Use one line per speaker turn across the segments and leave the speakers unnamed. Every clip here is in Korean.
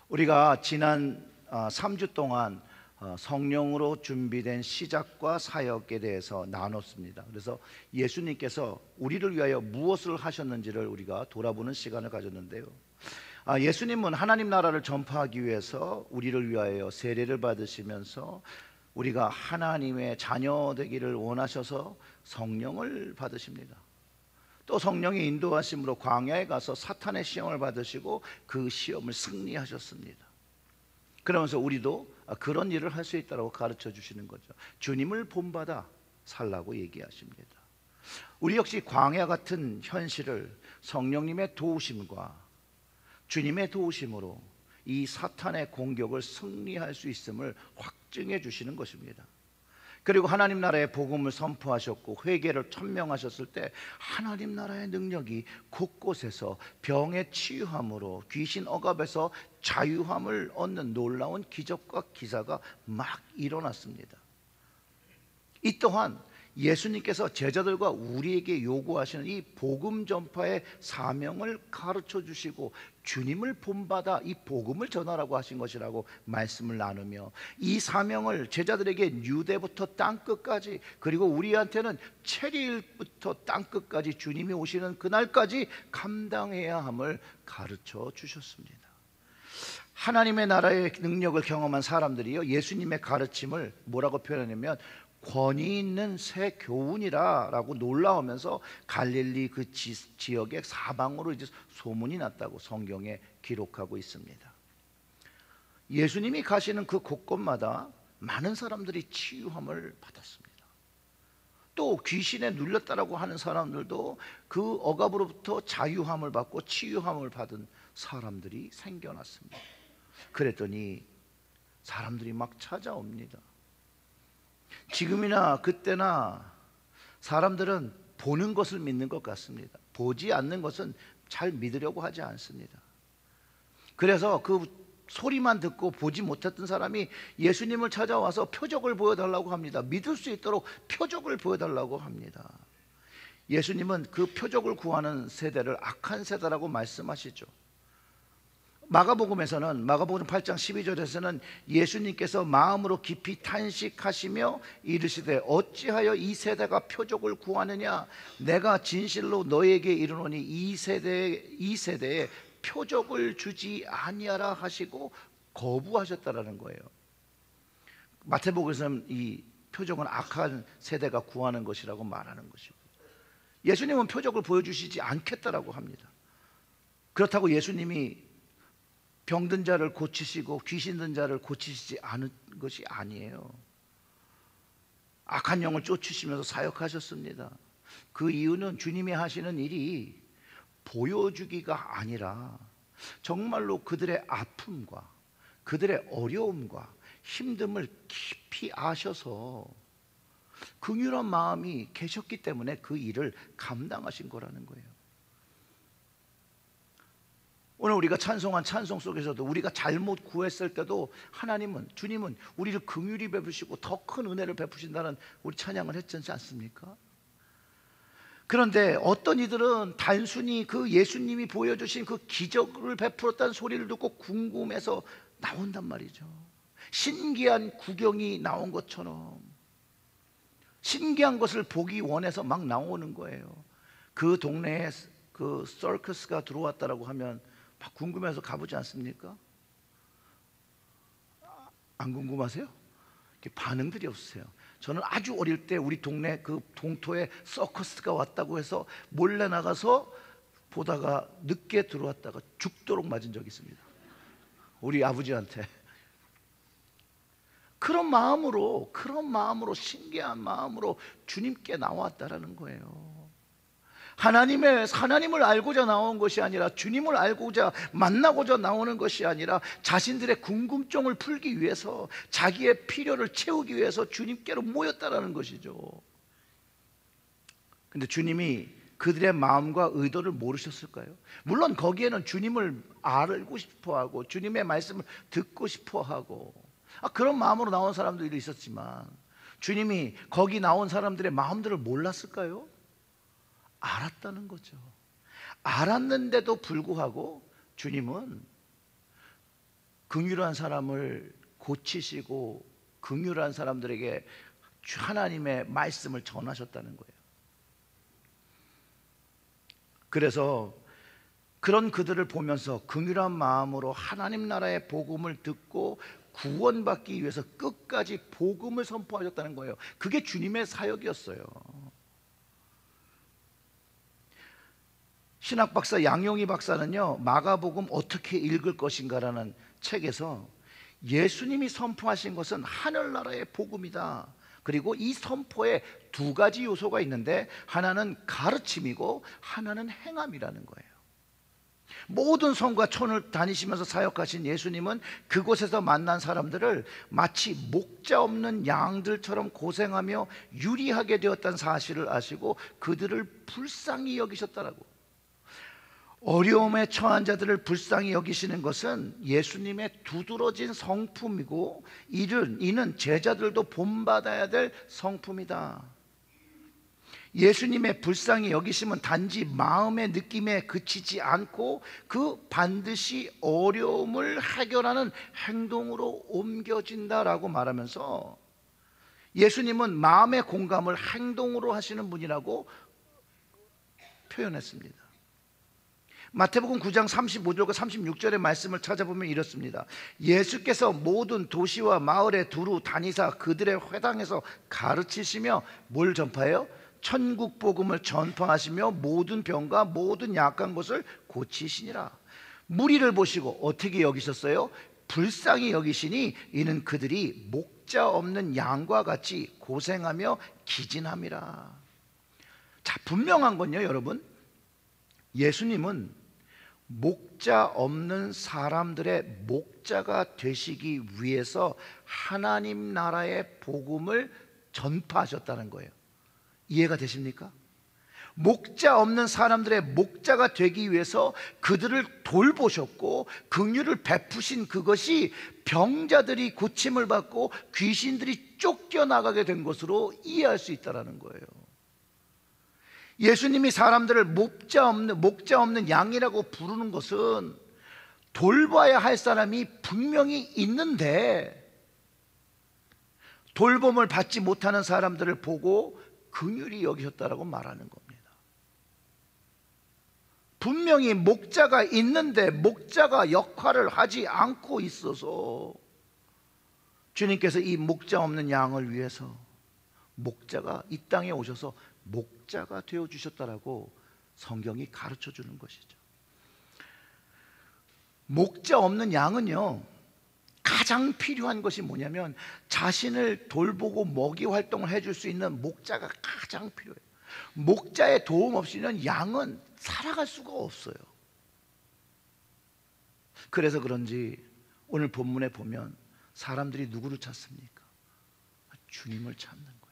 우리가 지난 3주 동안 성령으로 준비된 시작과 사역에 대해서 나눴습니다. 그래서 예수님께서 우리를 위하여 무엇을 하셨는지를 우리가 돌아보는 시간을 가졌는데요. 예수님은 하나님 나라를 전파하기 위해서 우리를 위하여 세례를 받으시면서 우리가 하나님의 자녀 되기를 원하셔서 성령을 받으십니다. 또 성령의 인도하심으로 광야에 가서 사탄의 시험을 받으시고 그 시험을 승리하셨습니다. 그러면서 우리도 그런 일을 할 수 있다고 가르쳐 주시는 거죠. 주님을 본받아 살라고 얘기하십니다. 우리 역시 광야 같은 현실을 성령님의 도우심과 주님의 도우심으로 이 사탄의 공격을 승리할 수 있음을 확증해 주시는 것입니다. 그리고 하나님 나라의 복음을 선포하셨고 회개를 천명하셨을 때 하나님 나라의 능력이 곳곳에서 병의 치유함으로 귀신 억압에서 자유함을 얻는 놀라운 기적과 기사가 막 일어났습니다. 이 또한 예수님께서 제자들과 우리에게 요구하시는 이 복음 전파의 사명을 가르쳐 주시고 주님을 본받아 이 복음을 전하라고 하신 것이라고 말씀을 나누며 이 사명을 제자들에게 유대부터 땅끝까지 그리고 우리한테는 체리일부터 땅끝까지 주님이 오시는 그날까지 감당해야 함을 가르쳐 주셨습니다. 하나님의 나라의 능력을 경험한 사람들이요 예수님의 가르침을 뭐라고 표현하냐면 권위 있는 새 교훈이라 라고 놀라우면서 갈릴리 그 지역의 사방으로 이제 소문이 났다고 성경에 기록하고 있습니다. 예수님이 가시는 그 곳곳마다 많은 사람들이 치유함을 받았습니다. 또 귀신에 눌렸다라고 하는 사람들도 그 억압으로부터 자유함을 받고 치유함을 받은 사람들이 생겨났습니다. 그랬더니 사람들이 막 찾아옵니다. 지금이나 그때나 사람들은 보는 것을 믿는 것 같습니다. 보지 않는 것은 잘 믿으려고 하지 않습니다. 그래서 그 소리만 듣고 보지 못했던 사람이 예수님을 찾아와서 표적을 보여달라고 합니다. 믿을 수 있도록 표적을 보여달라고 합니다. 예수님은 그 표적을 구하는 세대를 악한 세대라고 말씀하시죠. 마가복음에서는 마가복음 8장 12절에서는 예수님께서 마음으로 깊이 탄식하시며 이르시되 어찌하여 이 세대가 표적을 구하느냐 내가 진실로 너에게 이르노니 이 세대에 표적을 주지 아니하라 하시고 거부하셨다라는 거예요. 마태복음에서는 이 표적은 악한 세대가 구하는 것이라고 말하는 것이고 예수님은 표적을 보여주시지 않겠다라고 합니다. 그렇다고 예수님이 병든 자를 고치시고 귀신 든 자를 고치시지 않은 것이 아니에요. 악한 영을 쫓으시면서 사역하셨습니다. 그 이유는 주님이 하시는 일이 보여주기가 아니라 정말로 그들의 아픔과 그들의 어려움과 힘듦을 깊이 아셔서 긍휼한 마음이 계셨기 때문에 그 일을 감당하신 거라는 거예요. 오늘 우리가 찬송한 찬송 속에서도 우리가 잘못 구했을 때도 주님은 우리를 긍휼히 베푸시고 더 큰 은혜를 베푸신다는 우리 찬양을 했지 않습니까? 그런데 어떤 이들은 단순히 그 예수님이 보여주신 그 기적을 베풀었다는 소리를 듣고 궁금해서 나온단 말이죠. 신기한 구경이 나온 것처럼 신기한 것을 보기 원해서 막 나오는 거예요. 그 동네에 그 서커스가 들어왔다라고 하면 막 궁금해서 가보지 않습니까? 안 궁금하세요? 반응들이 없으세요. 저는 아주 어릴 때 우리 동네 그 동토에 서커스가 왔다고 해서 몰래 나가서 보다가 늦게 들어왔다가 죽도록 맞은 적이 있습니다. 우리 아버지한테. 그런 마음으로 신기한 마음으로 주님께 나왔다라는 거예요. 하나님을 알고자 나온 것이 아니라 주님을 알고자 만나고자 나오는 것이 아니라 자신들의 궁금증을 풀기 위해서 자기의 필요를 채우기 위해서 주님께로 모였다라는 것이죠. 근데 주님이 그들의 마음과 의도를 모르셨을까요? 물론 거기에는 주님을 알고 싶어하고 주님의 말씀을 듣고 싶어하고 그런 마음으로 나온 사람들이 있었지만 주님이 거기 나온 사람들의 마음들을 몰랐을까요? 알았다는 거죠. 알았는데도 불구하고 주님은 긍휼한 사람을 고치시고 긍휼한 사람들에게 하나님의 말씀을 전하셨다는 거예요. 그래서 그런 그들을 보면서 긍휼한 마음으로 하나님 나라의 복음을 듣고 구원받기 위해서 끝까지 복음을 선포하셨다는 거예요. 그게 주님의 사역이었어요. 신학 박사 양용희 박사는요, 마가복음 어떻게 읽을 것인가라는 책에서 예수님이 선포하신 것은 하늘나라의 복음이다. 그리고 이 선포에 두 가지 요소가 있는데 하나는 가르침이고 하나는 행함이라는 거예요. 모든 성과 촌을 다니시면서 사역하신 예수님은 그곳에서 만난 사람들을 마치 목자 없는 양들처럼 고생하며 유리하게 되었다는 사실을 아시고 그들을 불쌍히 여기셨다라고. 어려움에 처한 자들을 불쌍히 여기시는 것은 예수님의 두드러진 성품이고 이는 제자들도 본받아야 될 성품이다. 예수님의 불쌍히 여기심은 단지 마음의 느낌에 그치지 않고 그 반드시 어려움을 해결하는 행동으로 옮겨진다라고 말하면서 예수님은 마음의 공감을 행동으로 하시는 분이라고 표현했습니다. 마태복음 9장 35절과 36절의 말씀을 찾아보면 이렇습니다. 예수께서 모든 도시와 마을에 두루 다니사 그들의 회당에서 가르치시며 뭘 전파해요? 천국 복음을 전파하시며 모든 병과 모든 약한 것을 고치시니라. 무리를 보시고 어떻게 여기셨어요? 불쌍히 여기시니 이는 그들이 목자 없는 양과 같이 고생하며 기진함이라. 자, 분명한 건요, 여러분, 예수님은 목자 없는 사람들의 목자가 되시기 위해서 하나님 나라의 복음을 전파하셨다는 거예요. 이해가 되십니까? 목자 없는 사람들의 목자가 되기 위해서 그들을 돌보셨고 긍휼을 베푸신 그것이 병자들이 고침을 받고 귀신들이 쫓겨나가게 된 것으로 이해할 수 있다는 거예요. 예수님이 사람들을 목자 없는 양이라고 부르는 것은 돌봐야 할 사람이 분명히 있는데 돌봄을 받지 못하는 사람들을 보고 긍휼히 여기셨다라고 말하는 겁니다. 분명히 목자가 있는데 목자가 역할을 하지 않고 있어서 주님께서 이 목자 없는 양을 위해서 목자가 이 땅에 오셔서 목자가 되어 주셨다라고 성경이 가르쳐 주는 것이죠. 목자 없는 양은요, 가장 필요한 것이 뭐냐면 자신을 돌보고 먹이 활동을 해줄 수 있는 목자가 가장 필요해요. 목자의 도움 없이는 양은 살아갈 수가 없어요. 그래서 그런지 오늘 본문에 보면 사람들이 누구를 찾습니까? 주님을 찾는 거예요.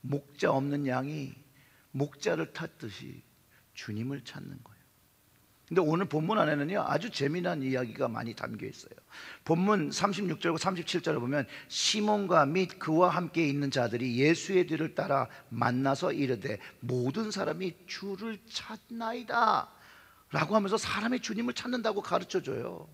목자 없는 양이 목자를 찾듯이 주님을 찾는 거예요. 근데 오늘 본문 안에는요, 아주 재미난 이야기가 많이 담겨 있어요. 본문 36절과 37절을 보면 시몬과 및 그와 함께 있는 자들이 예수의 뒤를 따라 만나서 이르되 모든 사람이 주를 찾나이다 라고 하면서 사람이 주님을 찾는다고 가르쳐줘요.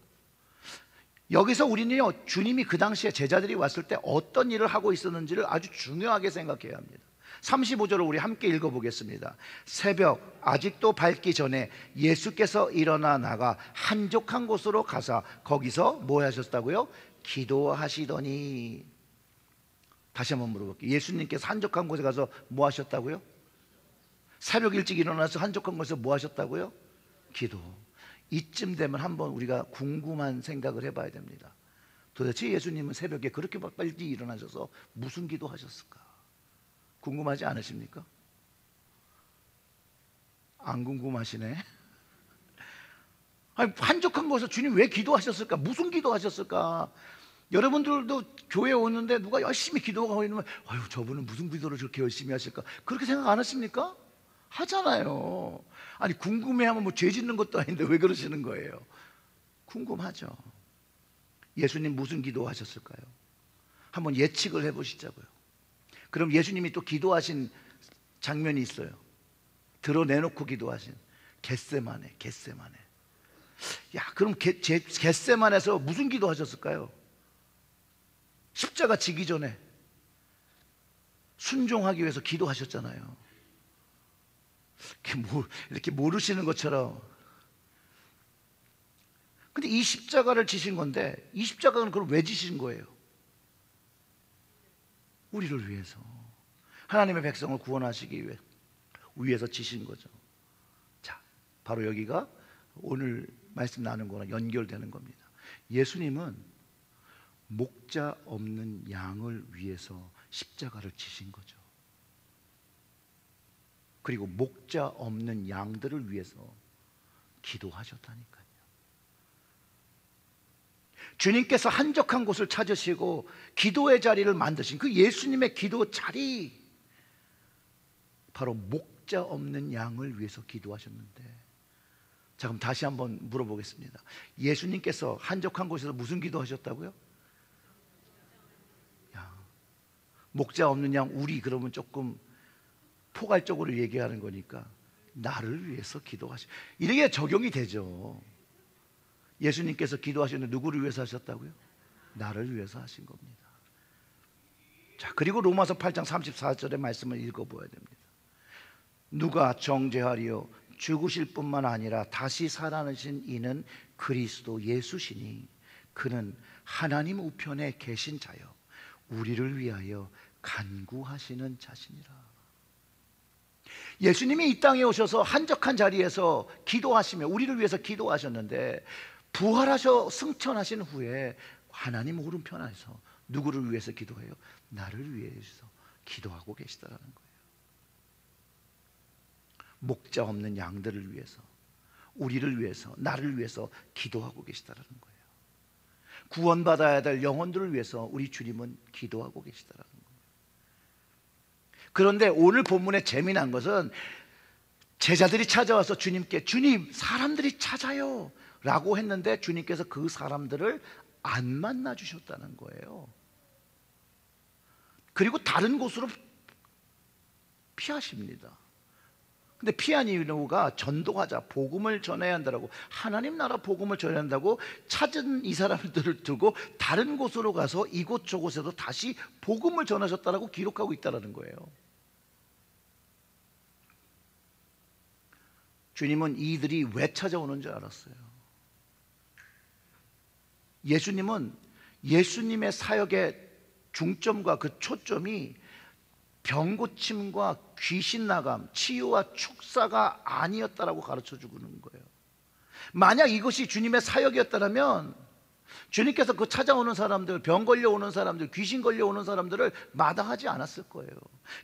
여기서 우리는요, 주님이 그 당시에 제자들이 왔을 때 어떤 일을 하고 있었는지를 아주 중요하게 생각해야 합니다. 35절을 우리 함께 읽어보겠습니다. 새벽 아직도 밝기 전에 예수께서 일어나 나가 한적한 곳으로 가사 거기서 뭐 하셨다고요? 기도하시더니. 다시 한번 물어볼게요. 예수님께서 한적한 곳에 가서 뭐 하셨다고요? 새벽 일찍 일어나서 한적한 곳에서 뭐 하셨다고요? 기도. 이쯤 되면 한번 우리가 궁금한 생각을 해봐야 됩니다. 도대체 예수님은 새벽에 그렇게 빨리 일어나셔서 무슨 기도하셨을까? 궁금하지 않으십니까? 안 궁금하시네. 아니, 한적한 곳에서 주님 왜 기도하셨을까? 무슨 기도하셨을까? 여러분들도 교회 오는데 누가 열심히 기도하고 있는 거예요. 아유, 저분은 무슨 기도를 저렇게 열심히 하실까? 그렇게 생각 안 하십니까? 하잖아요. 아니, 궁금해하면 뭐 죄 짓는 것도 아닌데 왜 그러시는 거예요? 궁금하죠. 예수님 무슨 기도하셨을까요? 한번 예측을 해보시자고요. 그럼 예수님이 또 기도하신 장면이 있어요. 드러내놓고 기도하신 겟세마네. 야, 그럼 겟세마네에서 무슨 기도하셨을까요? 십자가 지기 전에 순종하기 위해서 기도하셨잖아요. 이렇게 모르시는 것처럼. 근데 이 십자가를 지신 건데, 이 십자가는 그걸 왜 지신 거예요? 우리를 위해서, 하나님의 백성을 구원하시기 위해서 지신 거죠. 자, 바로 여기가 오늘 말씀 나눈 거랑 연결되는 겁니다. 예수님은 목자 없는 양을 위해서 십자가를 지신 거죠. 그리고 목자 없는 양들을 위해서 기도하셨다니까요. 주님께서 한적한 곳을 찾으시고 기도의 자리를 만드신 그 예수님의 기도 자리, 바로 목자 없는 양을 위해서 기도하셨는데, 자, 그럼 다시 한번 물어보겠습니다. 예수님께서 한적한 곳에서 무슨 기도하셨다고요? 목자 없는 양, 우리 그러면 조금 포괄적으로 얘기하는 거니까 나를 위해서 기도하시, 이게 적용이 되죠. 예수님께서 기도하시는데 누구를 위해서 하셨다고요? 나를 위해서 하신 겁니다. 자, 그리고 로마서 8장 34절의 말씀을 읽어보아야 됩니다. 누가 정죄하리요? 죽으실 뿐만 아니라 다시 살아나신 이는 그리스도 예수시니 그는 하나님 우편에 계신 자요 우리를 위하여 간구하시는 자시니라. 예수님이 이 땅에 오셔서 한적한 자리에서 기도하시며 우리를 위해서 기도하셨는데, 부활하셔 승천하신 후에 하나님 오른편에서 누구를 위해서 기도해요? 나를 위해서 기도하고 계시다라는 거예요. 목자 없는 양들을 위해서, 우리를 위해서, 나를 위해서 기도하고 계시다라는 거예요. 구원받아야 될 영혼들을 위해서 우리 주님은 기도하고 계시다라는 거예요. 그런데 오늘 본문의 재미난 것은 제자들이 찾아와서 주님께, 주님, 사람들이 찾아요 라고 했는데 주님께서 그 사람들을 안 만나 주셨다는 거예요. 그리고 다른 곳으로 피하십니다. 근데 피한 이유가 전도하자, 복음을 전해야 한다고, 하나님 나라 복음을 전해야 한다고 찾은 이 사람들을 두고 다른 곳으로 가서 이곳 저곳에도 다시 복음을 전하셨다라고 기록하고 있다는 거예요. 주님은 이들이 왜 찾아오는 줄 알았어요. 예수님은 예수님의 사역의 중점과 그 초점이 병고침과 귀신 나감, 치유와 축사가 아니었다라고 가르쳐 주는 거예요. 만약 이것이 주님의 사역이었다면 주님께서 그 찾아오는 사람들, 병 걸려오는 사람들, 귀신 걸려오는 사람들을 마다하지 않았을 거예요.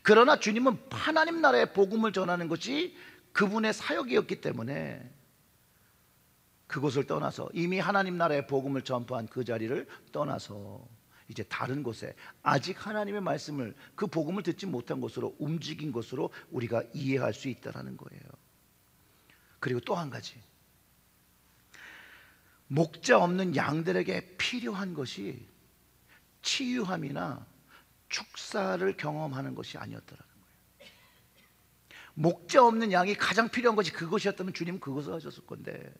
그러나 주님은 하나님 나라의 복음을 전하는 것이 그분의 사역이었기 때문에 그곳을 떠나서, 이미 하나님 나라의 복음을 전파한 그 자리를 떠나서 이제 다른 곳에, 아직 하나님의 말씀을, 그 복음을 듣지 못한 곳으로 움직인 것으로 우리가 이해할 수 있다는 거예요. 그리고 또 한 가지, 목자 없는 양들에게 필요한 것이 치유함이나 축사를 경험하는 것이 아니었더라는 거예요. 목자 없는 양이 가장 필요한 것이 그것이었다면 주님은 그것을 하셨을 건데,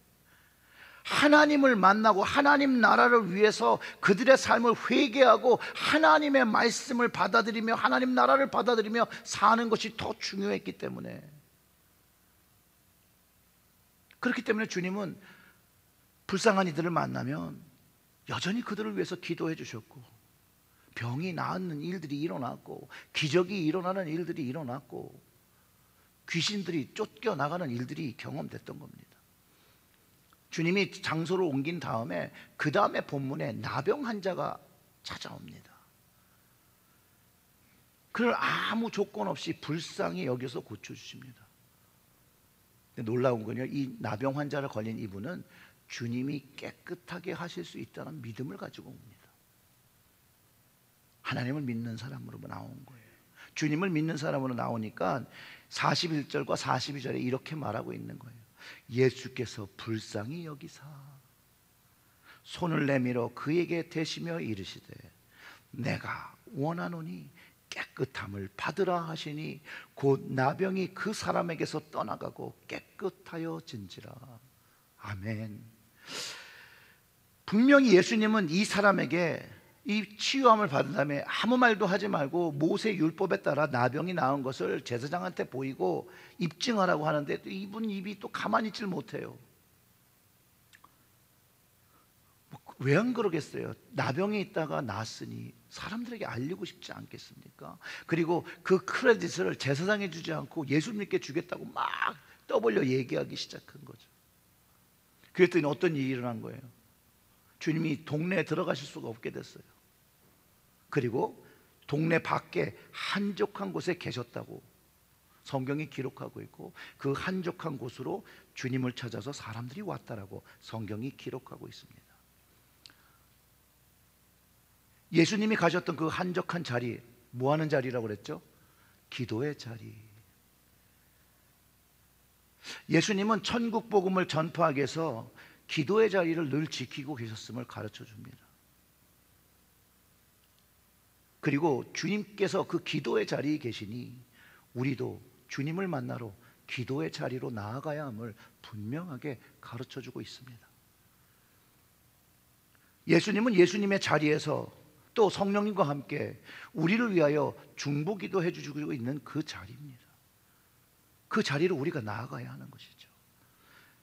하나님을 만나고 하나님 나라를 위해서 그들의 삶을 회개하고 하나님의 말씀을 받아들이며 하나님 나라를 받아들이며 사는 것이 더 중요했기 때문에, 그렇기 때문에 주님은 불쌍한 이들을 만나면 여전히 그들을 위해서 기도해 주셨고, 병이 나았는 일들이 일어났고, 기적이 일어나는 일들이 일어났고, 귀신들이 쫓겨나가는 일들이 경험됐던 겁니다. 주님이 장소를 옮긴 다음에 그 다음에 본문에 나병 환자가 찾아옵니다. 그를 아무 조건 없이 불쌍히 여겨서 고쳐주십니다. 근데 놀라운 건요, 이 나병 환자를 걸린 이분은 주님이 깨끗하게 하실 수 있다는 믿음을 가지고 옵니다. 하나님을 믿는 사람으로 나온 거예요. 주님을 믿는 사람으로 나오니까 41절과 42절에 이렇게 말하고 있는 거예요. 예수께서 불쌍히 여기사 손을 내밀어 그에게 대시며 이르시되 내가 원하노니 깨끗함을 받으라 하시니 곧 나병이 그 사람에게서 떠나가고 깨끗하여 진지라. 아멘. 분명히 예수님은 이 사람에게 이 치유함을 받은 다음에 아무 말도 하지 말고 모세 율법에 따라 나병이 나은 것을 제사장한테 보이고 입증하라고 하는데 이분 입이 또 가만히 있질 못해요. 왜 안 그러겠어요? 나병이 있다가 나았으니 사람들에게 알리고 싶지 않겠습니까? 그리고 그 크레딧을 제사장에 주지 않고 예수님께 주겠다고 막 떠벌려 얘기하기 시작한 거죠. 그랬더니 어떤 일이 일어난 거예요? 주님이 동네에 들어가실 수가 없게 됐어요. 그리고 동네 밖에 한적한 곳에 계셨다고 성경이 기록하고 있고, 그 한적한 곳으로 주님을 찾아서 사람들이 왔다라고 성경이 기록하고 있습니다. 예수님이 가셨던 그 한적한 자리, 뭐 하는 자리라고 그랬죠? 기도의 자리. 예수님은 천국 복음을 전파하기 위해서 기도의 자리를 늘 지키고 계셨음을 가르쳐 줍니다. 그리고 주님께서 그 기도의 자리에 계시니 우리도 주님을 만나러 기도의 자리로 나아가야 함을 분명하게 가르쳐 주고 있습니다. 예수님은 예수님의 자리에서 또 성령님과 함께 우리를 위하여 중보기도 해주시고 있는 그 자리입니다. 그 자리로 우리가 나아가야 하는 것이죠.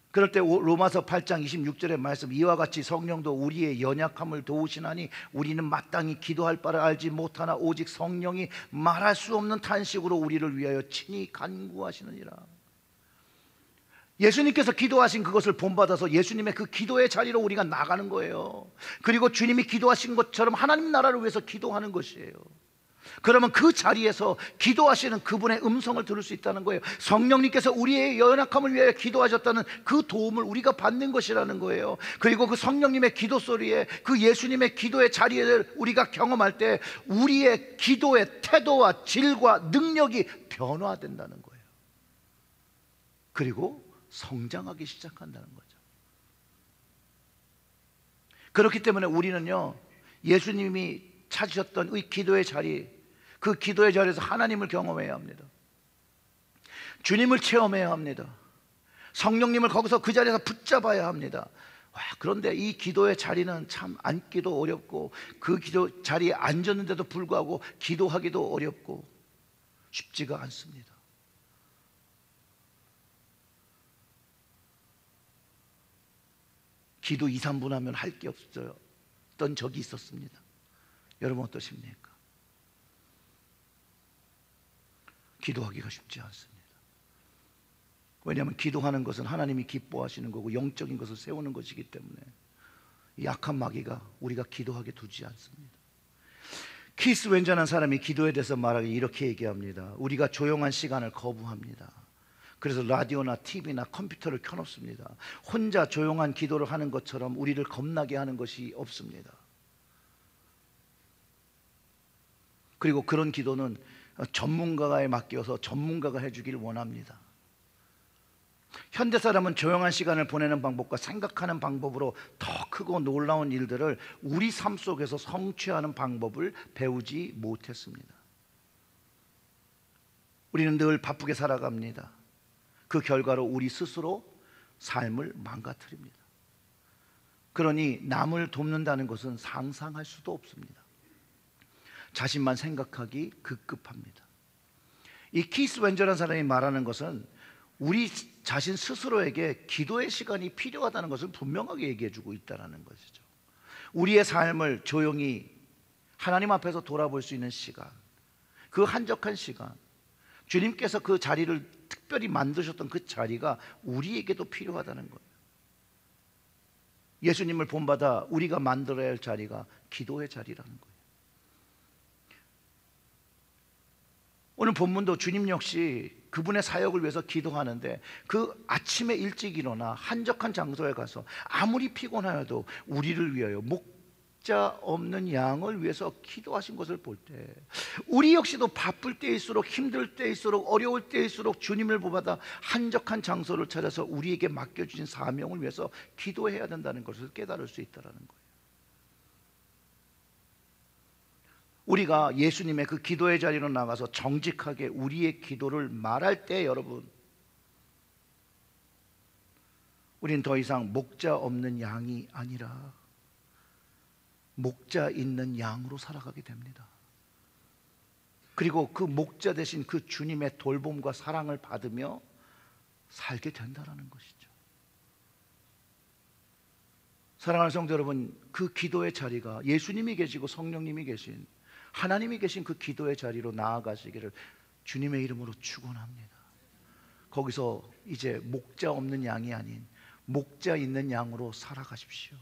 그럴 때 로마서 8장 26절의 말씀, 이와 같이 성령도 우리의 연약함을 도우시나니 우리는 마땅히 기도할 바를 알지 못하나 오직 성령이 말할 수 없는 탄식으로 우리를 위하여 친히 간구하시느니라. 예수님께서 기도하신 그것을 본받아서 예수님의 그 기도의 자리로 우리가 나가는 거예요. 그리고 주님이 기도하신 것처럼 하나님 나라를 위해서 기도하는 것이에요. 그러면 그 자리에서 기도하시는 그분의 음성을 들을 수 있다는 거예요. 성령님께서 우리의 연약함을 위하여 기도하셨다는 그 도움을 우리가 받는 것이라는 거예요. 그리고 그 성령님의 기도 소리에, 그 예수님의 기도의 자리를 우리가 경험할 때 우리의 기도의 태도와 질과 능력이 변화된다는 거예요. 그리고 성장하기 시작한다는 거죠. 그렇기 때문에 우리는요, 예수님이 찾으셨던 이 기도의 자리, 그 기도의 자리에서 하나님을 경험해야 합니다. 주님을 체험해야 합니다. 성령님을 거기서 그 자리에서 붙잡아야 합니다. 그런데 이 기도의 자리는 참 앉기도 어렵고, 그 기도 자리에 앉았는데도 불구하고 기도하기도 어렵고 쉽지가 않습니다. 기도 2, 3분 하면 할 게 없어요. 어떤 적이 있었습니다. 여러분 어떠십니까? 기도하기가 쉽지 않습니다. 왜냐하면 기도하는 것은 하나님이 기뻐하시는 거고 영적인 것을 세우는 것이기 때문에 약한 마귀가 우리가 기도하게 두지 않습니다. 키스 웬전한 사람이 기도에 대해서 말하기 이렇게 얘기합니다. 우리가 조용한 시간을 거부합니다. 그래서 라디오나 TV나 컴퓨터를 켜놓습니다. 혼자 조용한 기도를 하는 것처럼 우리를 겁나게 하는 것이 없습니다. 그리고 그런 기도는 전문가에 맡겨서 전문가가 해주길 원합니다. 현대 사람은 조용한 시간을 보내는 방법과 생각하는 방법으로 더 크고 놀라운 일들을 우리 삶 속에서 성취하는 방법을 배우지 못했습니다. 우리는 늘 바쁘게 살아갑니다. 그 결과로 우리 스스로 삶을 망가뜨립니다. 그러니 남을 돕는다는 것은 상상할 수도 없습니다. 자신만 생각하기 급급합니다. 이 키스 웬저라는 사람이 말하는 것은 우리 자신 스스로에게 기도의 시간이 필요하다는 것을 분명하게 얘기해 주고 있다는 것이죠. 우리의 삶을 조용히 하나님 앞에서 돌아볼 수 있는 시간, 그 한적한 시간, 주님께서 그 자리를 특별히 만드셨던 그 자리가 우리에게도 필요하다는 거예요. 예수님을 본받아 우리가 만들어야 할 자리가 기도의 자리라는 거예요. 오늘 본문도 주님 역시 그분의 사역을 위해서 기도하는데, 그 아침에 일찍 일어나 한적한 장소에 가서 아무리 피곤하여도 우리를 위하여 목자 없는 양을 위해서 기도하신 것을 볼 때, 우리 역시도 바쁠 때일수록, 힘들 때일수록, 어려울 때일수록 주님을 본받아 한적한 장소를 찾아서 우리에게 맡겨주신 사명을 위해서 기도해야 된다는 것을 깨달을 수 있다는 거예요. 우리가 예수님의 그 기도의 자리로 나가서 정직하게 우리의 기도를 말할 때, 여러분, 우린 더 이상 목자 없는 양이 아니라 목자 있는 양으로 살아가게 됩니다. 그리고 그 목자 대신 그 주님의 돌봄과 사랑을 받으며 살게 된다는 것이죠. 사랑하는 성도 여러분, 그 기도의 자리가 예수님이 계시고 성령님이 계신, 하나님이 계신 그 기도의 자리로 나아가시기를 주님의 이름으로 축원합니다. 거기서 이제 목자 없는 양이 아닌 목자 있는 양으로 살아가십시오.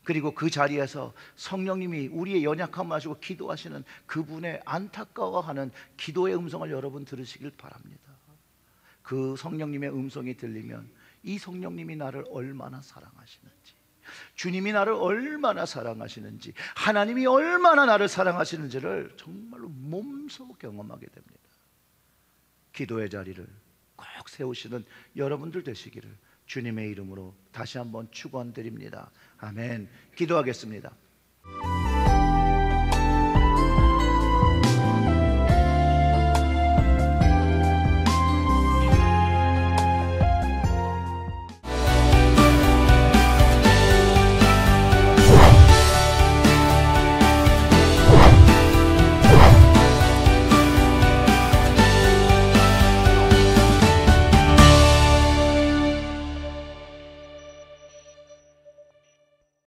그리고 그 자리에서 성령님이 우리의 연약함을 아시고 기도하시는 그분의 안타까워하는 기도의 음성을 여러분 들으시길 바랍니다. 그 성령님의 음성이 들리면 이 성령님이 나를 얼마나 사랑하시는지, 주님이 나를 얼마나 사랑하시는지, 하나님이 얼마나 나를 사랑하시는지를 정말로 몸소 경험하게 됩니다. 기도의 자리를 꼭 세우시는 여러분들 되시기를 주님의 이름으로 다시 한번 축원드립니다. 아멘. 기도하겠습니다.